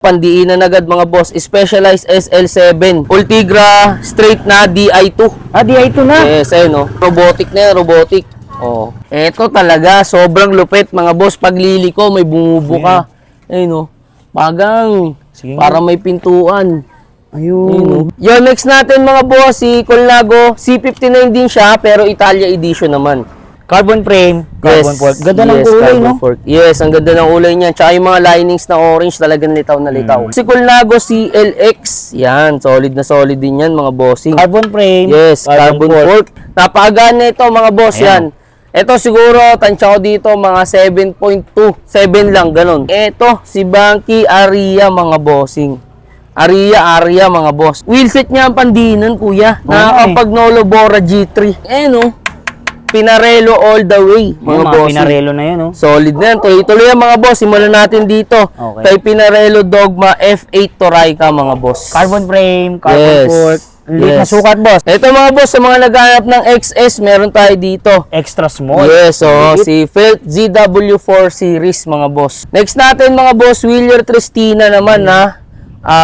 Pandiinan agad mga boss, Specialized SL7, Ultegra straight na DI2. Ah, DI2 na. Yes, ayun no. Robotic na yan, robotic. Oh. Eto talaga, sobrang lupit mga boss. Pagliliko, may bumubuka. Ayun no. Pagang, Sige para may pintuan. Ayun. Yung next natin mga boss, si Colnago. C59 din siya, pero Italia edition naman. Carbon frame, carbon fork. Ganda ng kulay, carbon no? fork. Yes, ang ganda ng kulay niyan. Tsaka yung mga linings na orange, talagang litaw na litaw. Si Colnago CLX. Yan, solid na solid din yan mga bossing. Carbon frame. Yes, carbon fork. Napakagana ito mga boss. Ayan. Yan. Ito siguro, tansya ko dito, mga 7.2. 7 lang, ganun. Ito, si Banky Aria mga bossing. Aria mga boss. Wheelset niya ang pandinan, kuya. Nakakapag Nolo Bora G3. No? Pinarello all the way, mga boss. Pinarello na yan, oh. Solid na yan. Tuloy-tuloy yan, mga boss. Simulan natin dito. Okay. Kay Pinarello Dogma F8 Toraika, mga boss. Carbon frame, carbon fork. Liit na sukat, boss. Ito, mga boss, sa mga naghahanap ng XS, meron tayo dito. Extra small. Yes, si Felt ZW4 series, mga boss. Next natin, mga boss, Wheeler Tristina naman,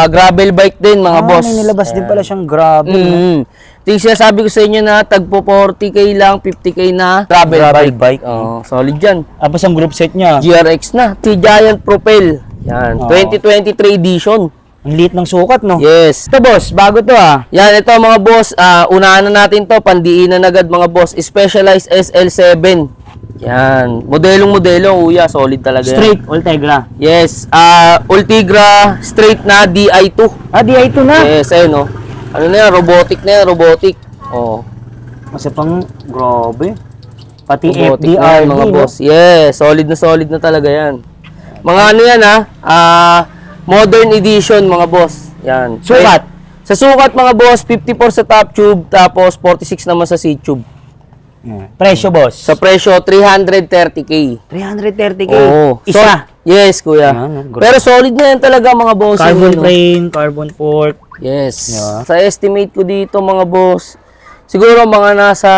gravel bike din, mga boss. May nilabas din pala siyang gravel. Tingnan siya, sabi ko sa inyo na tagpo 40k lang, 50k na gravel bike. Solid yan. Tapos ang group set niya. GRX na. Si Giant Propel. Yan. 2023 edition. Ang liit ng sukat, no? Yes. Ito, boss. Bago to, Yan, ito mga boss. Unahan na natin to. Pandiinan agad mga boss. Specialized SL7. Yan. Modelong-modelo, kuya. Solid talaga Straight, yan. Ultegra. Yes. Ultegra straight na DI2. Ah, DI2 na. Yes, ayun, no. Ano na yan? Robotic na yan. Robotic. Kasi pang, grabe. Pati Robotic na FDR, yan, mga boss. Yes. Solid na talaga yan. Mga ano yan, modern edition, mga boss. Yan. Sukat? Sa sukat, mga boss, 54 sa top tube, tapos 46 naman sa C-tube. Presyo, boss. Sa presyo, 330k. 330k. Oo. Isa. Yes, kuya. Yan, Pero solid na yan talaga, mga boss. Carbon frame, carbon fork. Yes. Yeah. Sa estimate ko dito, mga boss, siguro mga nasa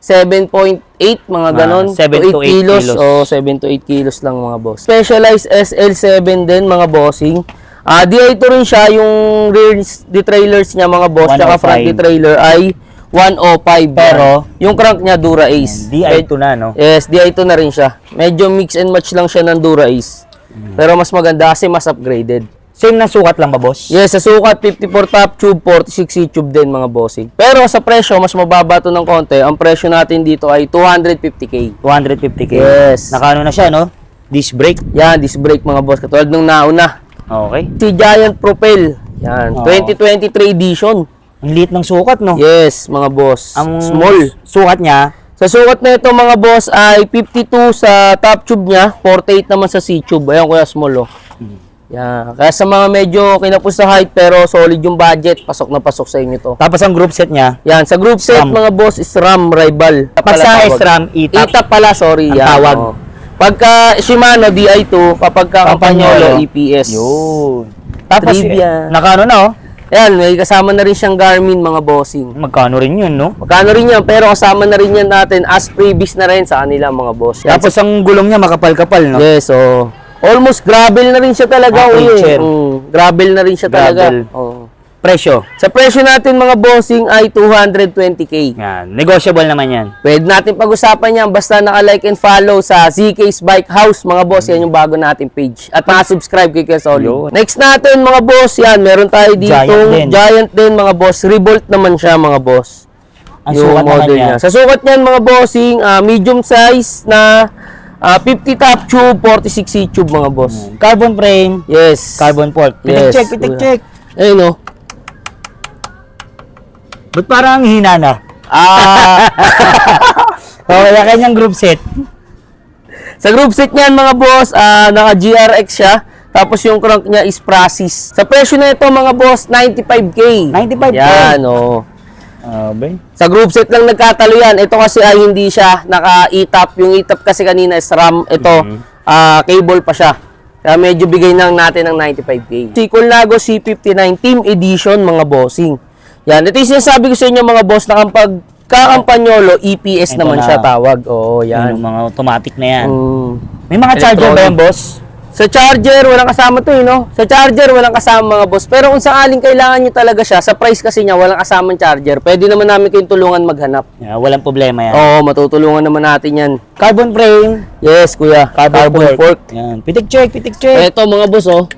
7.8, mga ganon. 7 to 8 kilos. O 7 to 8 kilos lang, mga boss. Specialized SL7 din, mga bossing. DI2 rin siya, yung rear derailleurs niya, mga boss, tsaka front 105. derailleur ay 105. Pero, yung crank niya, Dura Ace. DI2 na, no? Yes, DI2 na rin siya. Medyo mix and match lang siya ng Dura Ace. Pero mas maganda kasi mas upgraded. Same na sukat lang ba, boss? Yes, sa sukat, 54 top tube, 46 C-tube din, mga bossing. Pero sa presyo, mas mababa to ng konti. Ang presyo natin dito ay 250k. 250k. Yes. Nakano na siya, no? Disc brake. Yan, disc brake, mga boss. Katulad nung nauna. Okay. Si Giant Propel. Yan, 2023 edition. Ang liit ng sukat, no? Yes, mga boss. Ang Small. sukat niya, Sa sukat na ito, mga boss, ay 52 sa top tube niya, 48 naman sa C-tube. Ayan, kuya, small, Yan. Kaya sa mga medyo kinapos sa height, pero solid yung budget, pasok na pasok sa inyo to. tapos ang group set niya, Yan, sa group set, SRAM. mga boss, is RAM Rival. pag sa SRAM, ETAP itap. pala, sorry. Ang yan, tawag. Pagka Shimano, DI2, kapag Campagnolo, EPS. Yun. Tapos, Trivia. nakano na, oh? Yan, may kasama na rin siyang Garmin, mga bossing. Magkano rin yun, no? Magkano rin yan, pero kasama na rin yan natin as previous na rin sa kanila, mga boss. Yan, Tapos ang gulong niya makapal-kapal, no? yes, so almost gravel na rin siya talaga, Pitcher. gravel na rin siya talaga. Gravel. Oh. Presyo. Sa presyo natin, mga bossing, ay 220k. Yan. Negotiable naman yan. Pwede natin pag-usapan yan basta naka-like and follow sa ZK's Bike House, mga boss. Yan yung bago nating page. At naka-subscribe kay Kuya Solid. Yun. Next natin, mga boss, yan. Meron tayo dito Giant din, mga boss. Revolt naman siya, mga boss. Ang sukat naman niya. Sa sukat niyan, mga bossing, medium size na 50 top tube, 46 C-tube, mga boss. Carbon frame, Yes. carbon fork. Yes. Pitik check. Ayun, oh. Ba't parang hina na? Kaya kanyang group set. Sa group set niyan, mga boss, naka GRX siya. Tapos yung crank niya is Prasis. Sa presyo na ito, mga boss, 95k. 95K. Yan, oh. Sa group set lang nagkatalo yan. Ito kasi ay hindi siya naka-ETAP. Yung ETAP kasi kanina is RAM. Ito, cable pa siya. Kaya medyo bigay lang natin ng 95k. Si Colnago C59 Team Edition, mga bossing. Yan, ito yung sinasabi ko sa inyo, mga boss, na kapag Campagnolo, EPS Ito naman na. siya tawag. Oo, Yan. yan. Yung mga automatic na yan. Mm. May mga charger ba yan, boss? Sa charger, walang kasama to, no? Sa charger, walang kasama mga boss. Pero kung sakaling kailangan nyo talaga siya, sa price kasi niya, walang kasamang charger, pwede naman namin kayong tulungan maghanap. Yeah, walang problema yan. Oo, matutulungan naman natin yan. Carbon frame. Yes, kuya. Carbon fork. Yan. Pitik check, pitik check. Ito mga boss, oh.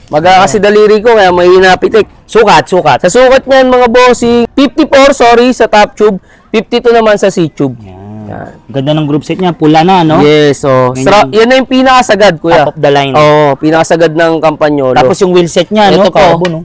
Maga kasi daliri ko, kaya mahina pitik. Sukat, sukat. Sa sukat niyan, mga bossing, 54, sorry, sa top tube. 52 naman sa C-tube. Yan. Yan. Ganda ng group set niya. Pula na, no? Yes, so. Yan na yung pinakasagad, kuya. Top of the line. Oo, pinakasagad ng Campagnolo. Tapos yung wheel set niya, Ito no? po. Carbon, no?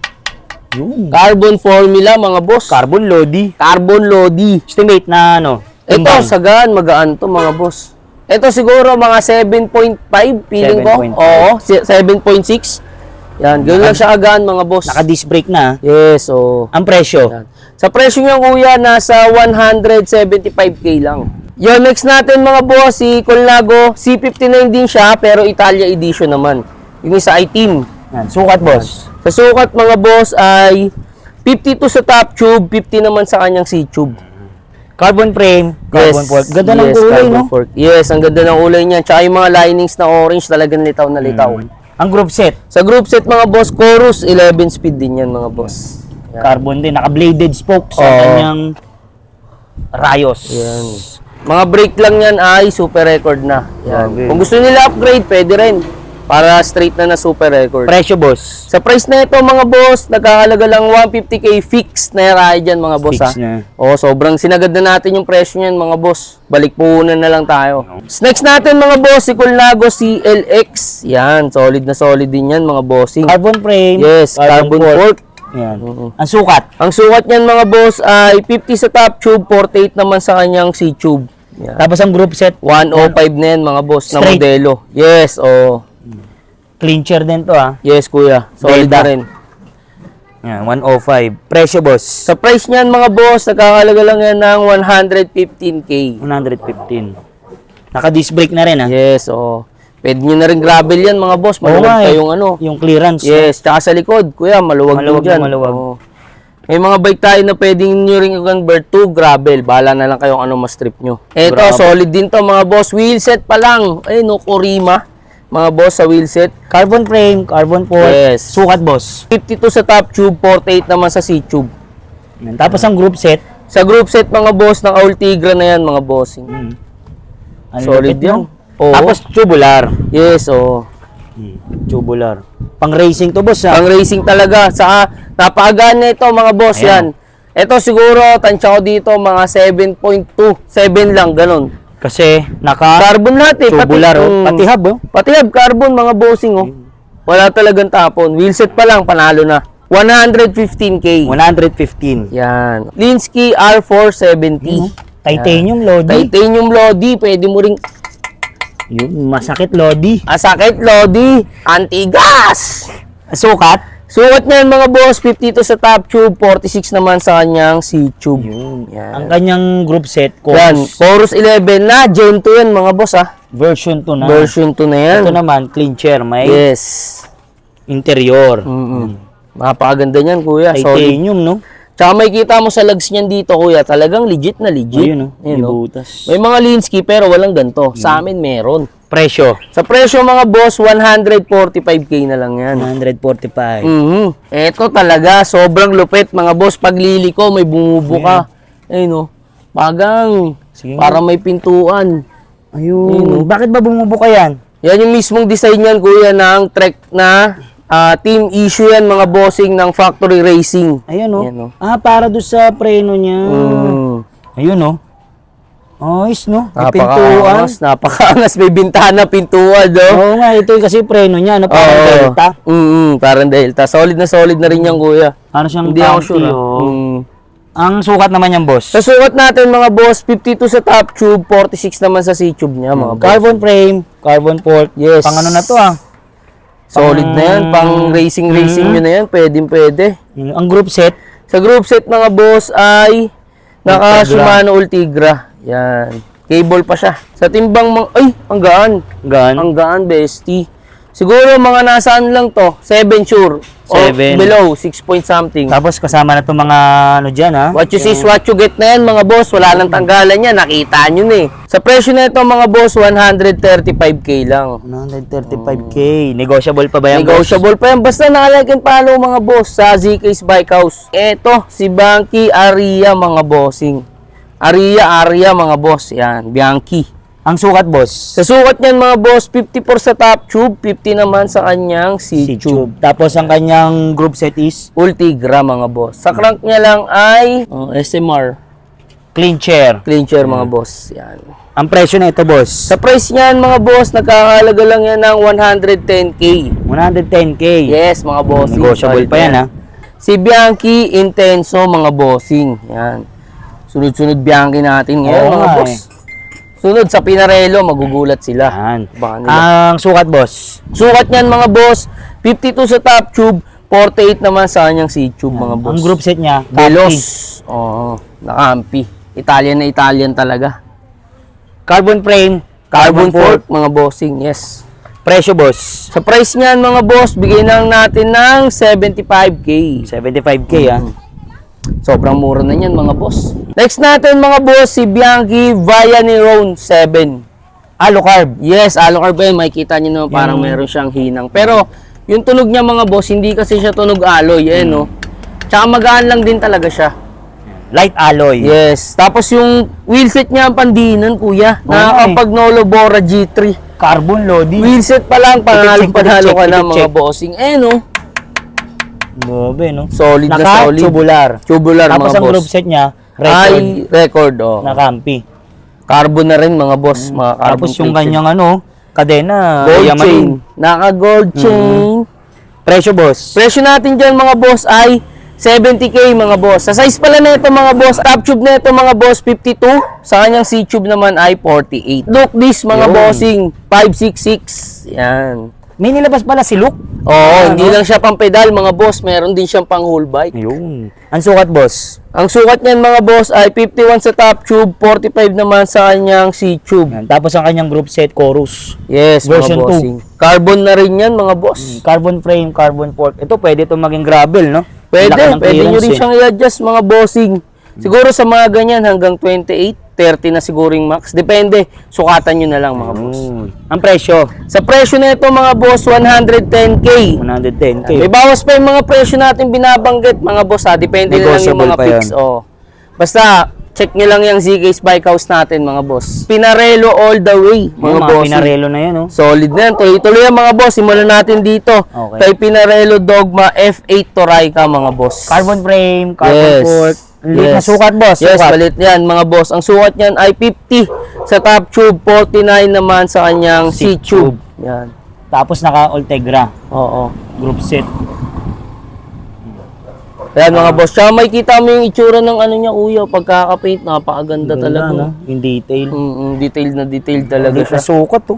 Yun. Carbon formula, mga boss. Carbon Lodi. Carbon Lodi. Estimate na, ano? Ito, timbang. sagaan, magaan to, mga boss. Ito siguro mga 7.5, feeling ko. 7.5. Oo, 7.6. Yan, ganoon lang siya agaan, mga boss. Naka-disc brake na. Yes, so. Ang presyo. Yan. Sa presyo niya, kuya, nasa 175k lang. Yung next natin, mga boss, si Colnago. C59 din siya, pero Italia edition naman. Yung isa ay team. Yan. Sukat, boss. Sa sukat, mga boss, ay 52 sa top tube, 50 naman sa kanyang C-tube. Carbon frame. Carbon fork. Ganda ng yes, kulay, carbon no? fork. Yes, ang ganda ng kulay niya. Tsaka yung mga linings na orange, talagang litaw na litaw. Ang group set. Sa group set, mga boss, Chorus, 11 speed din yan, mga boss. Yan. Carbon din. Naka-bladed spoke sa Oo. kanyang rayos. Yan. Mga brake lang yan ay super record na. Yan. Okay. Kung gusto nila upgrade, pwede rin. Para straight na super record. Presyo, boss. Sa price na ito, mga boss, nagkakalaga lang 150k fixed na ride dyan, mga boss. Fix ha? na. Oo, sobrang sinagad na natin yung presyo niyan, mga boss. Balik puhunan na lang tayo. Next natin, mga boss, si Colnago CLX. Yan, solid na solid din yan, mga bossing. Carbon frame. Yes, carbon fork. Yan. Ang sukat. Ang sukat niyan, mga boss, ay 50 sa top tube, 48 naman sa kanyang C-tube. Yan. Tapos ang group set. 105 na yan, mga boss, na Straight. modelo. Yes, oh. Clincher din to, ah. Yes, kuya. Solid Delta. na rin. Yan, 105. Presyo, boss. Sa price niyan, mga boss, nagkakalaga lang yan ng 115k. 115. Naka-disc brake na rin, ah. Yes, oo. Pwede nyo na rin gravel yan, mga boss. Oo Maluwag nga, pa eh. yung ano. Yung clearance. Yes, tsaka sa likod, kuya, maluwag, Maluwag din dyan. na maluwag. Oo. May mga bike tayo na pwedeng nyo rin i-convert to gravel. Bahala na lang kayong ano mas trip nyo. Eto, Grabe. solid din to, mga boss. Wheel set pa lang. Ay, no, Kurima. Mga boss sa wheel set. Carbon frame, carbon fork. Yes. Sukat, boss. 52 sa top tube, 48 naman sa C-tube. Yan. Tapos ang group set. Sa group set, mga boss, ng Ultigra na yan, mga bossing. Ang Solid lupit, yan. no? Oo. Tapos tubular. Yes, oo. Tubular. Pang racing to, boss, ah. Ang racing talaga. Saka, napakagaan na ito, mga boss, Ayan. yan. Ito siguro, tansya ko dito, mga 7.2. 7 lang, ganun. Kasi naka Carbon lahat eh. tubular, oh. Pati hub, oh. Pati hub, carbon, mga bossing, oh. Wala talagang tapon. Wheelset pa lang, panalo na. 115k. 115. Yan. Linsky R470. Titanium Lodi. Titanium Lodi. Pwede mo ring... Yun, masakit Lodi. Sakit, Lodi. Antigas! Sukat. Sukat niyan, mga boss, 52 sa top tube, 46 naman sa kanyang C-tube. Ang Yan. kanyang group set, Yan, Chorus, Chorus 11 na, Gen 2 yan, mga boss, ha. version 2 na. Version 2 na yan. Ito naman, clean chair, may Yes. interior. Napakaganda niyan, kuya. Solid. Titanium, no? Tsaka may kita mo sa legs niyan dito, kuya. Talagang legit na legit. Ayun, no? Ayun, no? Ibutas. May mga Linsky, pero walang ganito. Sa amin, meron. Presyo, Sa presyo, mga boss, 145k na lang yan. 145. Eto talaga, sobrang lupit, mga boss. Pagliliko, may bumubuka. Ayun, no? Bagang. Sige. Para may pintuan. Ayun. Bakit ba bumubuka yan? Yan yung mismong design yan, kuya, ng Trek na team issue yan, mga bossing ng Factory Racing. Ayun, no? Ayan, no? Ah, para doon sa preno niya. Ayun, no? Ayos, no? May pintuan. Napakaangas, may bintana, pintuan, no? Oo nga, ito yung kasi preno niya, no? Parang Oo. Delta. Parang Delta. Solid na rin yan, kuya. Ano siyang Hindi ako tanky, sure. oh. Ang sukat naman yan, boss. Sa sukat natin, mga boss, 52 sa top tube, 46 naman sa C-tube niya, mga boss. Carbon frame, carbon fork. Yes. Pang ano na to, ah. Solid na yan. Pang racing nyo na yan. Pwede. Ang group set, Sa group set, mga boss, ay naka Shimano Ultigra. Yan. Cable pa siya. Sa timbang, ay, ang gaan. gaan. Ang gaan, bestie. Siguro mga nasaan lang to, 7 sure. Or 7. below, 6 point something. Tapos kasama na itong mga ano dyan ha. What you see is what you get na yan mga boss. Wala nang tanggalan yan. Nakita nyo na eh. Sa presyo na ito mga boss, 135k lang. 135k. Negotiable pa ba yan, Negotiable pa yan. Basta nakalike and follow mga boss sa ZK's Bike House. Eto, si Bianchi Aria mga bossing. Aria mga boss. Yan, Bianchi. Ang sukat, boss? Sa sukat niyan mga boss, 54 sa top tube, 50 naman sa kanyang C-tube. Tapos ang kanyang group set is Ultigra mga boss. Sa crank niya lang ay SMR. clean chair. Clean chair mga boss. Yan. Ang presyo na ito, boss? Sa price niyan mga boss, nagkakahalaga lang yan ng 110k. 110k. Yes mga bossing. Negotiable pa yan ha. Si Bianchi Intenso mga bossing. Yan. Sunod-sunod Bianchi natin ngayon Oo mga nga boss. Sunod sa Pinarello, magugulat sila. Yan. Baka nila. Ang sukat, boss? Sukat niyan mga boss, 52 sa top tube, 48 naman sa kanyang C-tube mga boss. Ang group set niya, Velos. Oo, nakampi. Italian na Italian talaga. carbon frame, Carbon fork mga bossing, yes. Presyo, boss? Sa price niyan mga boss, bigay na natin ng 75k. 75k ha. Sobrang mura na yan mga boss. Next natin mga boss, si Bianchi Vianeron 7. Alucarb. Yes, alucarb yan. Makikita nyo naman parang meron siyang hinang. Pero, yung tunog niya mga boss, hindi kasi siya tunog alloy. Yan, no? Tsaka magaan lang din talaga siya. Light alloy. Yes. Tapos yung wheelset niya ang pandinan, kuya. Nakakapag Nolo Bora G3. Carbon loading. Wheelset pa lang, panalo ka na mga check. bossing. Eh, no? Grabe, no? Solid na solid. Naka-tubular. Tubular Tapos mga ang boss. group set niya, record. Ay, record, oh. Nakampi. Carbon na rin mga boss. Mga carbon Tapos yung plated. kanyang kadena. Gold yaman chain. din. Naka-gold chain. Presyo, boss? Presyo natin dyan mga boss ay 70k mga boss. Sa size pala na ito mga boss, top tube na ito mga boss 52. Sa kanyang C-tube naman ay 48. Look this mga Yun. bossing, 566. Yan. May nilabas pala si Luke. Oo, hindi lang siya pang pedal mga boss, meron din siyang pang whole bike. Ayun. Ang sukat, boss? Ang sukat niyan mga boss ay 51 sa top tube, 45 naman sa kanyang C-tube. Yan. Tapos ang kanyang group set, chorus. Yes, Version mga bossing. Carbon na rin yan mga boss. Carbon frame, carbon fork. Ito pwede itong maging gravel, no? Pwede, Laki ng pwede nyo clearance, rin siyang i-adjust mga bossing. Siguro sa mga ganyan hanggang 28, 30 na siguro yung max. Depende, sukatan nyo na lang mga boss. Ang presyo? Sa presyo na ito mga boss, 110k. 110k. May bawas pa yung mga presyo natin binabanggit mga boss ha. Depende na lang yung Negotiable mga pa picks. yan. Oh. Basta, check nyo lang yung ZK's Bike House natin mga boss. Pinarello all the way mga Mga boss. pinarelo na yan, no? Solid na yan. Tuloy-tuloy yan mga boss. Simulan natin dito. Okay. Kay Pinarello Dogma F8 Torayca mga boss. Carbon frame, carbon fork. Liit na sukat, boss. Yes, Sukat. balit yan mga boss. Ang sukat niyan ay 50 sa top tube, 49 naman sa kanyang C-tube. Yan. Tapos naka-Ultegra. Oo. Group set. Yan mga boss. Tsaka may kita mo yung itsura ng ano niya, kuya. Pagkakapaint, napakaganda talaga. no? In detail. Detailed na detailed talaga Liit na siya. sukat, to.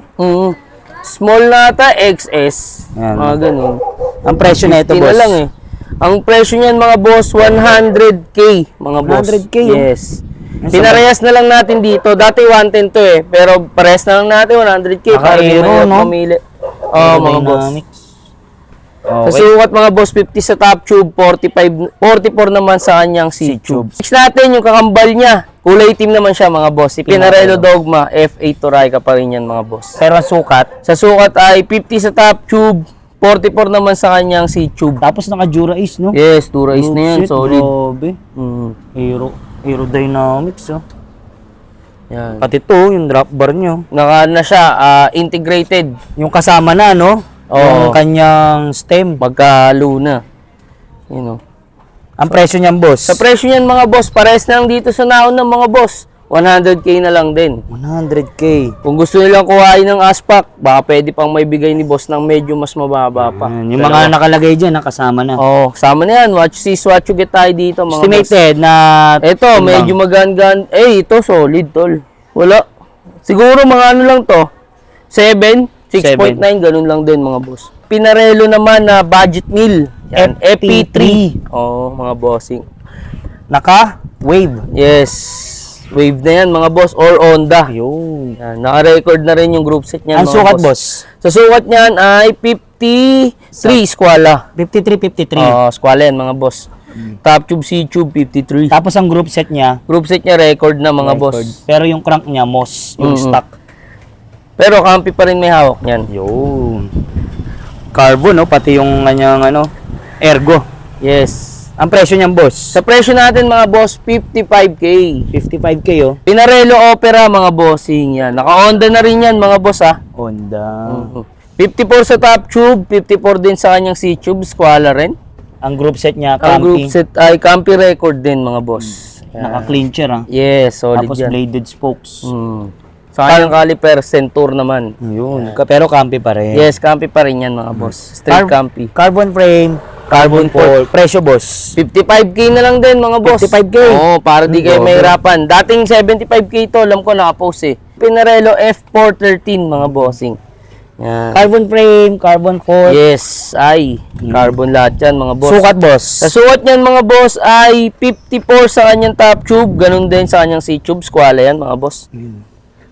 Small na ata, XS. Yan. Mga ganun. Ang presyo na ito, 50 boss? na lang eh. Ang presyo niyan mga boss, 100k mga boss. 100K, oh. Yes. Pinarehas na lang natin dito. Dati 110 to eh. Pero parehas na lang natin 100k. Para hindi Naka-aero, mahirap no? mamili. Oo mga boss. Dynamics. Sa Okay. sukat mga boss, 50 sa top tube, 44 naman sa kanyang C-tube. Next natin yung kakambal niya. Kulay itim naman siya mga boss. Si Pinarello Dogma, F8 Torayca pa rin yan mga boss. Pero ang sukat, Sa sukat ay 50 sa top tube, 44 naman sa kanyang C-tube. tapos naka-Jura Ace, no? Yes, 2 race na yan, Shit, solid. Grabe. Aerodynamics, oh. Yan. Pati to, yung drop bar nyo. Naka na siya, integrated. Yung kasama na, no? Oo. Yung kanyang stem. Magka-luna. You know. Ang presyo niyan, boss? Sa presyo niyan mga boss, pares na lang dito sa naon ng mga boss. 100k na lang din. 100k. Kung gusto nilang kuhain ng aspak, baka pwede pang may bigay ni boss ng medyo mas mababa pa. Yung mga nakalagay dyan, nakasama na. Oo, kasama na yan. Watch see, what you get tayo dito mga boss. Estimated na... Ito, medyo magan-gan. Ito solid tol. Wala. Siguro mga ano lang to. 7, 6.9, ganun lang din mga boss. Pinarello naman na budget meal. Yan, FP3. Oo, mga bossing. Naka-wave. Yes. Wave na yan mga boss, or Honda. Ayun. Yan, naka-record na rin yung group set niyan Ang mga sukat, boss? Sa sukat niyan ay 53 squala. 53. Squala yan mga boss. Top tube, C-tube, 53. Tapos ang group set niya, Group set niya record na mga boss. pero yung crank niya, Moss, yung stock. Pero kampi pa rin may hawak niyan. Yun. Carbon, no? Pati yung kanyang, ergo. Yes. Ang presyo niyan, boss? Sa presyo natin mga boss, 55K. 55K, oh. Pinarello Opera mga bossing yan. Naka-Honda na rin yan mga boss ha. Honda. 54 sa top tube, 54 din sa kanyang C-tube, squala rin. Ang group set niya, Ang group Campi. set ay Campi record din mga boss. Naka-clincher, ah. Yes, solid Tapos yan. bladed spokes. Sa kanyang caliper, Centur naman. Yun. Pero Campi pa rin. Yes, Campi pa rin yan mga boss. Straight Campi. Carbon frame, carbon pole. Presyo, boss? 55K na lang din mga boss. 55K? Oo, para di kayo Grabe. mahirapan. Dating 75K to, alam ko nakapost eh. Pinarello F413 mga bossing. Yan. Carbon frame, carbon pole. Yes, ay. Carbon lahat yan mga boss. Sukat, boss? Sa sukat niyan mga boss ay 54 sa kanyang top tube, ganun din sa kanyang C-tube, squala yan mga boss.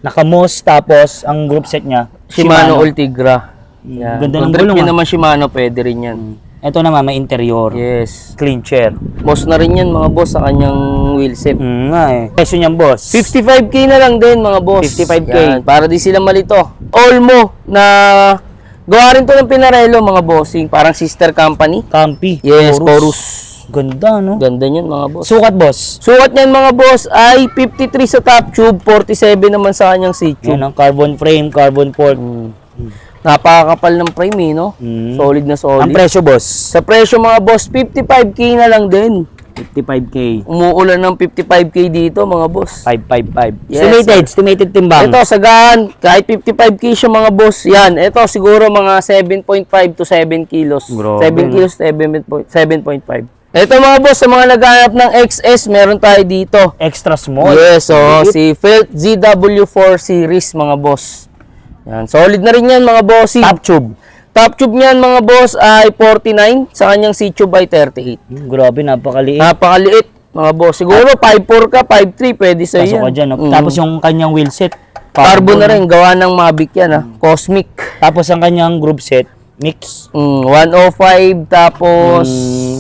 Naka-Moss, tapos ang group set niya, Shimano Ultigra. Yan. Ganda Kung ng trip gulong, niyo ah. naman Shimano, pwede rin yan. Ito naman, may interior. Yes. Clincher. Boss na rin yan mga boss sa kanyang wheelset. Nga eh. Presyo niyan, boss? 55K na lang din mga boss. 55K. Yan, para di sila malito. Olmo na gawa rin to ng Pinarello mga bossing. Parang sister company. Campi. Yes, Chorus. Chorus. Ganda, no? Ganda niyan mga boss. Sukat, boss? Sukat niyan mga boss ay 53 sa top tube, 47 naman sa kanyang C-tube. Yan ang carbon frame, carbon pole. Napakakapal ng frame eh, no? Solid na solid. Ang presyo, boss? Sa presyo mga boss, 55K na lang din. 55K. Umuulan ng 55K dito mga boss. 555. Yes, Estimated timbang. Ito, sagaan, kahit 55K siya mga boss, yan. Ito, siguro mga 7.5 to 7 kilos. Grabe, 7 kilos, 7.5. Ito mga boss, sa mga naghahanap ng XS, meron tayo dito. Extra small. Yes, so si Felt ZW4 series mga boss. Yan, solid na rin yan mga boss. Top tube. Top tube niyan mga boss ay 49, sa kanyang C-tube ay 38. Grabe, napakaliit. Napakaliit mga boss. Siguro 5.4 ka, 5.3 pwede sa Pasok yan. ka dyan. No? Tapos yung kanyang wheelset. Carbon na rin, gawa ng Mavic yan ha. Cosmic. Tapos ang kanyang group set, mix. 105 tapos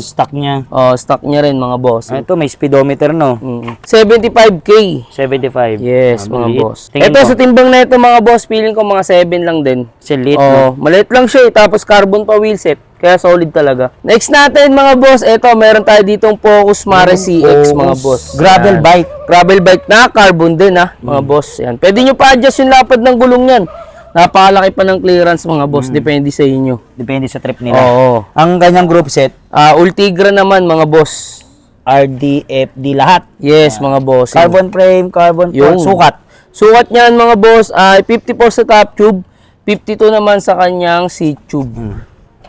Stock niya. stock niya rin mga boss. Ito, may speedometer, no? 75K. 75. Yes, mga Maliit. boss. Tingin Ito mo. sa timbang na ito mga boss, feeling ko mga 7 lang din. Silit, Oh, maliit lang siya eh. Tapos carbon pa wheelset. Kaya solid talaga. Next natin mga boss, ito meron tayo ditong Focus Mare CX mga boss. Gravel Yan. bike. Gravel bike na, carbon din ha, mga boss. Yan. Pwede nyo pa-adjust yung lapad ng gulong yan. Napakalaki pa ng clearance mga boss, depende sa inyo. Depende sa trip nila. Oo. Ang kanyang group set, Ultigra naman mga boss. RD, FD, lahat. Yes, mga boss. Carbon frame, carbon Yung pole, sukat. Sukat niyan mga boss ay 54 sa top tube, 52 naman sa kanyang C-tube.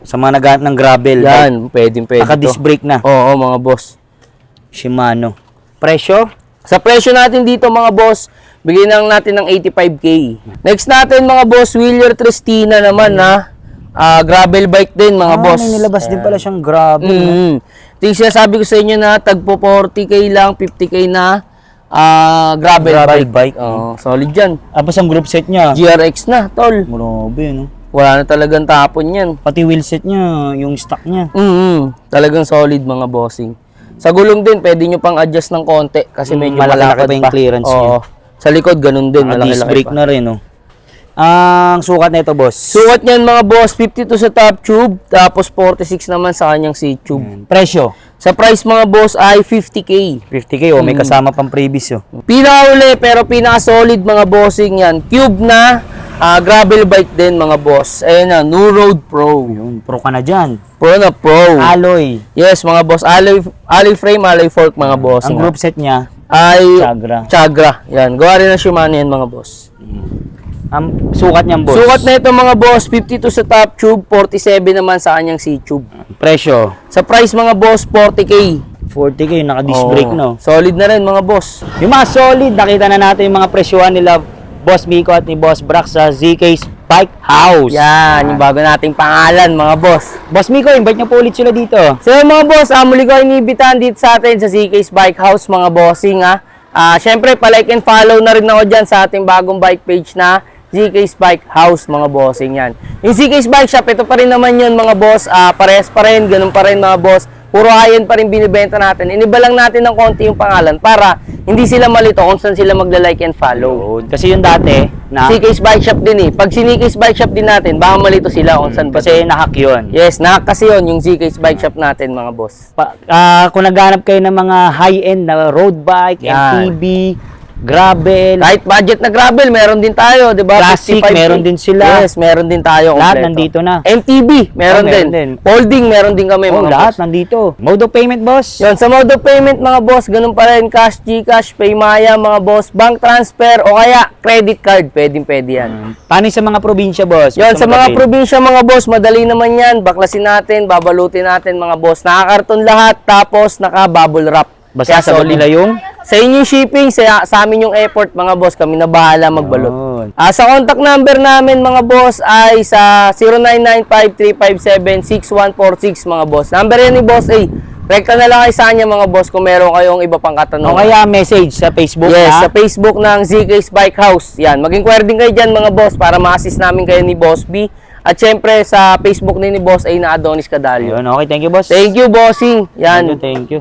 Sa mga naghahanap ng gravel. Yan, pwede Naka-disc to. brake na. Oo, mga boss. Shimano. Presyo? Sa presyo natin dito mga boss, bigyan lang natin ng 85K. Next natin mga boss, Wheeler Tristina naman na gravel bike din mga boss. May nilabas din pala siyang gravel. Tingnan sinasabi ko sa inyo na tagpo 40K lang, 50K na gravel bike. Oo, solid yan. Tapos ang group set niya, GRX na, tol. grabe, no? Wala na talagang tapon yan. Pati wheelset niya, yung stock niya. Talagang solid mga bossing. Sa gulong din, pwede nyo pang adjust ng konti kasi medyo malaki-laki malapad pa yung clearance Oo. niya. Sa likod, ganun din. Disc Malaki-laki brake pa. na rin, no? Ang sukat na ito, boss. Sukat niyan mga boss, 52 sa top tube, tapos 46 naman sa kanyang C-tube. Presyo? Sa price mga boss ay 50K. 50K, may kasama pang previous, oh. Pinakauli pero pinaka-solid mga bossing yan. Cube na gravel bike din mga boss. Ayan na, New Road Pro. Yun, pro ka na dyan. Pro na Pro. Alloy. Yes mga boss, alloy frame, alloy fork mga boss. Ang group set niya, ay Chagra. Chagra. Yan, gawa rin ng Shimano yan mga boss. Ang sukat niyang boss. Sukat na ito mga boss, 52 sa top tube, 47 naman sa kanyang C-tube. Presyo? Sa price mga boss, 40K. 40K, naka-disc brake, no? Solid na rin mga boss. Yung mga solid, nakita na natin yung mga presyuhan nila, Boss Miko at ni Boss Brax sa ZK's Bike House. Yan, yung bago nating pangalan mga boss. Boss Miko, invite niyo po ulit sila dito. So mga boss, muli ko inibitahan dito sa atin sa CK's Bike House mga bossing ha. Syempre, pa-like and follow na rin ako dyan sa ating bagong bike page na ZK's Bike House, mga bossing yan. Yung ZK's Bike Shop, ito pa rin naman yun, mga boss. Parehas pa rin, ganun pa rin, mga boss. Puro high-end pa rin binibenta natin. Iniba lang natin ng konti yung pangalan para hindi sila malito kung saan sila magla-like and follow. Kasi yung dati, na, ZK's Bike Shop din eh. Pag ZK's Bike Shop din natin, baka malito sila kung saan ba. kasi nahack yun. Yes, kasi yun, yung ZK's Bike Shop natin, mga boss. Kung naghanap kayo ng mga high-end na road bike, Yan. MTB, gravel, Kahit budget na gravel, meron din tayo, di ba? Classic, 55K. meron din sila. Yes, meron din tayo. lahat kompleto. nandito na. MTB, meron, Meron din. din. Folding, meron din kami, Oh, mga lahat boss. nandito. Mode of payment, boss. Yun, sa mode of payment, mga boss, ganun pa rin. Cash, Gcash, Paymaya, mga boss. Bank transfer, o kaya credit card. Pwede yan. Paano sa mga probinsya, boss? Yun, Gusto sa mo mga sabihin? probinsya, mga boss, madali naman yan. Baklasin natin, babalutin natin, mga boss. Nakakarton lahat, tapos naka-bubble wrap. Basta Kaya sagot nila yung sa inyong shipping, sa amin yung effort, mga boss. Kami na bahala magbalot. Yun. Sa contact number namin, mga boss, ay sa 0995-357-6146, mga boss. Number yan ni Boss A. Rekta na lang kayo sa kanya, mga boss, kung meron kayong iba pang o katanungan. kaya message sa Facebook, Yes, ha? sa Facebook ng ZK's Bike House. Yan, mag-inquire din kayo dyan, mga boss, para ma-assist namin kayo ni Boss B. At syempre, sa Facebook din ni Boss A na Adonis Cadallo. Yun, okay, thank you, boss. Thank you, bossing. Yan. Thank you.